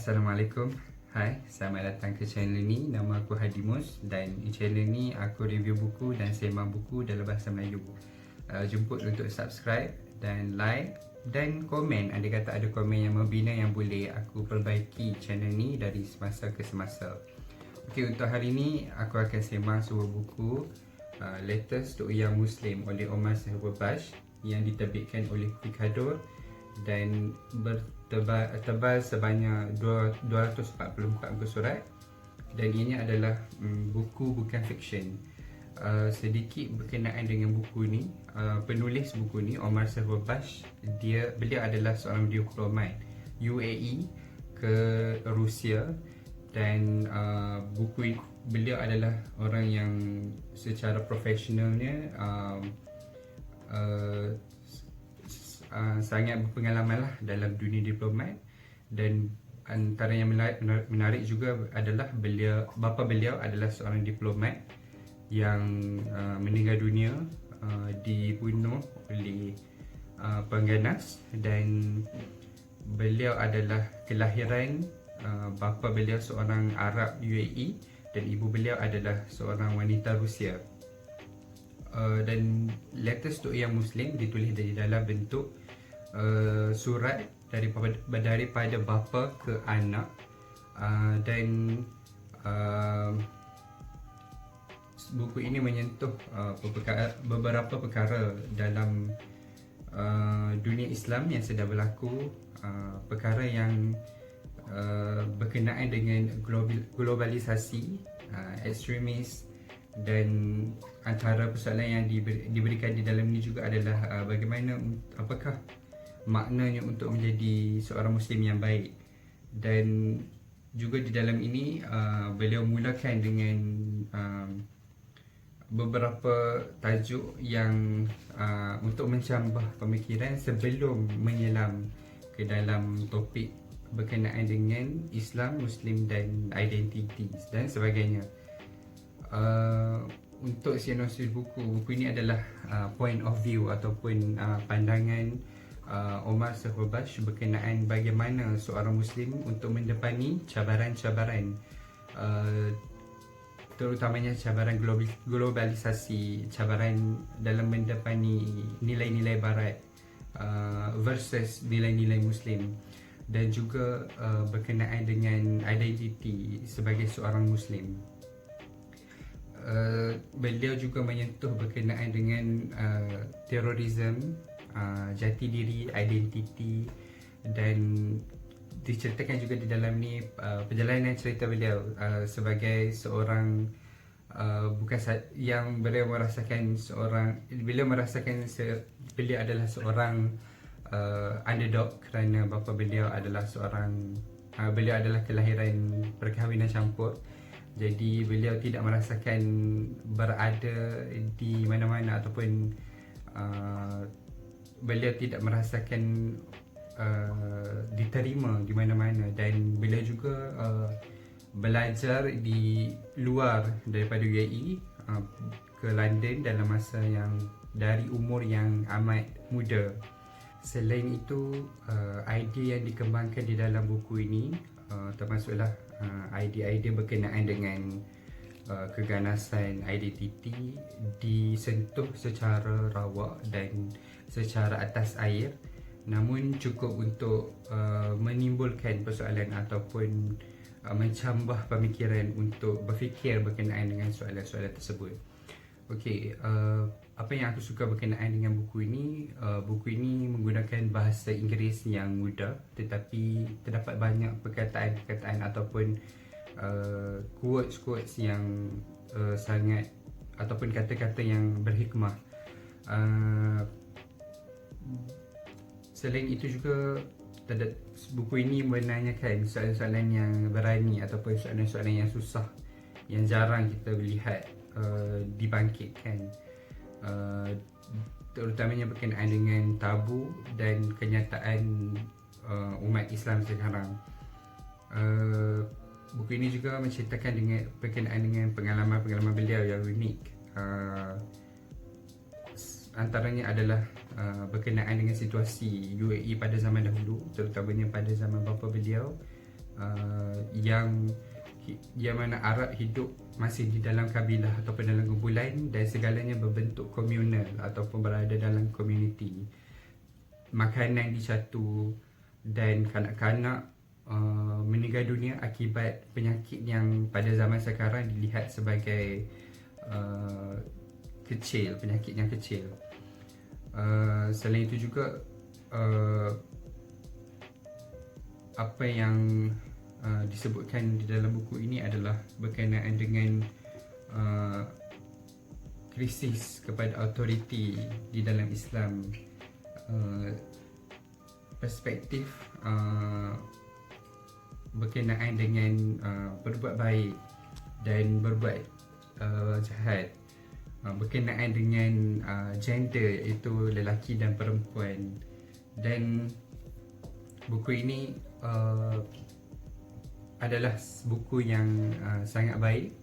Assalamualaikum. Hai, selamat datang ke channel ni. Nama aku Hadimus dan di channel ni aku review buku dan sembang buku dalam bahasa Melayu. Jemput untuk subscribe dan like dan komen. Ada kata ada komen yang membina yang boleh aku perbaiki channel ni dari semasa ke semasa. Okey, untuk hari ni aku akan sembang sebuah buku Letters to a Young Muslim oleh Omar Sehbabash yang diterbitkan oleh Picador dan tebal sebanyak 244 muka surat, dan ini adalah buku bukan fiksyen. Sedikit berkenaan dengan buku ni, penulis buku ni Omar Sehbabash, beliau adalah seorang diplomat UAE ke Rusia, dan beliau adalah orang yang secara profesionalnya sangat berpengalaman lah dalam dunia diplomat. Dan antara yang menarik juga adalah bapa beliau adalah seorang diplomat yang meninggal dunia dibunuh oleh pengganas, dan beliau adalah kelahiran bapa beliau seorang Arab UAE dan ibu beliau adalah seorang wanita Rusia. Dan Letters to a Young Muslim ditulis dari dalam bentuk surat daripada bapa ke anak, dan buku ini menyentuh beberapa perkara dalam dunia Islam yang sedang berlaku, perkara yang berkenaan dengan globalisasi, ekstremis, dan antara persoalan yang diberikan di dalam ini juga adalah apakah maknanya untuk menjadi seorang Muslim yang baik. Dan juga di dalam ini beliau mulakan dengan beberapa tajuk yang untuk mencambah pemikiran sebelum menyelam ke dalam topik berkenaan dengan Islam, Muslim dan identiti dan sebagainya. Untuk sinopsis buku ini adalah point of view ataupun pandangan Omar Sehbabash berkenaan bagaimana seorang Muslim untuk mendepani cabaran-cabaran, terutamanya cabaran globalisasi, cabaran dalam mendepani nilai-nilai Barat versus nilai-nilai Muslim, dan juga berkenaan dengan identiti sebagai seorang Muslim. Beliau juga menyentuh berkenaan dengan terorisme, jati diri, identiti, dan diceritakan juga di dalam ni perjalanan cerita beliau sebagai seorang yang beliau merasakan beliau adalah seorang underdog kerana bapa beliau adalah beliau adalah kelahiran perkahwinan campur. Jadi beliau tidak merasakan berada di mana-mana ataupun beliau tidak merasakan diterima di mana-mana, dan beliau juga belajar di luar daripada UAE ke London dalam masa yang dari umur yang amat muda. Selain itu, idea yang dikembangkan di dalam buku ini termasuklah idea-idea berkenaan dengan keganasan identiti disentuh secara rawak dan secara atas air, namun cukup untuk menimbulkan persoalan ataupun mencambah pemikiran untuk berfikir berkenaan dengan soalan-soalan tersebut. Okey, apa yang aku suka berkenaan dengan buku ini menggunakan bahasa Inggeris yang mudah, tetapi terdapat banyak perkataan-perkataan ataupun quotes yang sangat, ataupun kata-kata yang berhikmah. Selain itu juga buku ini menanyakan soalan-soalan yang berani ataupun soalan-soalan yang susah yang jarang kita lihat dibangkitkan, terutamanya berkenaan dengan tabu dan kenyataan umat Islam sekarang. Buku ini juga menceritakan berkenaan dengan pengalaman-pengalaman beliau yang unik. Antaranya adalah berkenaan dengan situasi UAE pada zaman dahulu, terutamanya pada zaman bapa beliau, yang mana Arab hidup masih di dalam kabilah ataupun dalam kumpulan dan segalanya berbentuk komunal ataupun berada dalam komuniti. Makanan dicatu dan kanak-kanak meninggal dunia akibat penyakit yang pada zaman sekarang dilihat sebagai kecil, penyakit yang kecil. Selain itu juga apa yang disebutkan di dalam buku ini adalah berkenaan dengan krisis kepada autoriti di dalam Islam, perspektif berkenaan dengan berbuat baik dan berbuat jahat, berkenaan dengan gender, iaitu lelaki dan perempuan. Dan buku ini adalah buku yang sangat baik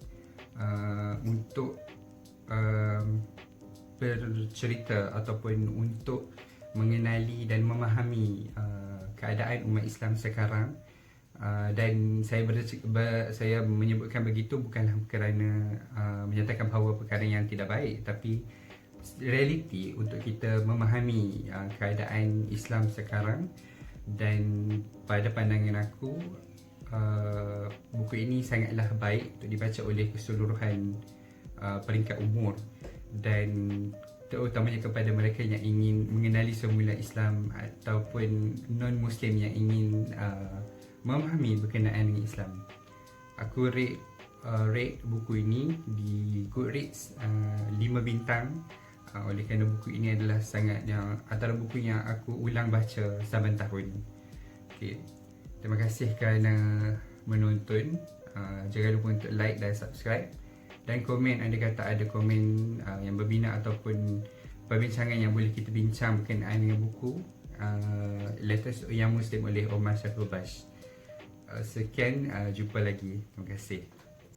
untuk bercerita ataupun untuk mengenali dan memahami keadaan umat Islam sekarang. Dan saya menyebutkan begitu bukanlah kerana menyatakan bahawa perkara yang tidak baik, tapi realiti untuk kita memahami keadaan Islam sekarang. Dan pada pandangan aku, buku ini sangatlah baik untuk dibaca oleh keseluruhan peringkat umur, dan terutamanya kepada mereka yang ingin mengenali semula Islam ataupun non-Muslim yang ingin memahami berkenaan dengan Islam. Aku rate buku ini di Goodreads 5 bintang, oleh kerana buku ini adalah antara buku yang aku ulang baca saban tahun. Okay. Terima kasih kerana menonton. Jangan lupa untuk like dan subscribe, dan komen andai kata ada komen yang berbina ataupun perbincangan yang boleh kita bincang berkenaan dengan buku Letters Young Muslim oleh Omar Syafrubash. Sekian, jumpa lagi. Terima kasih.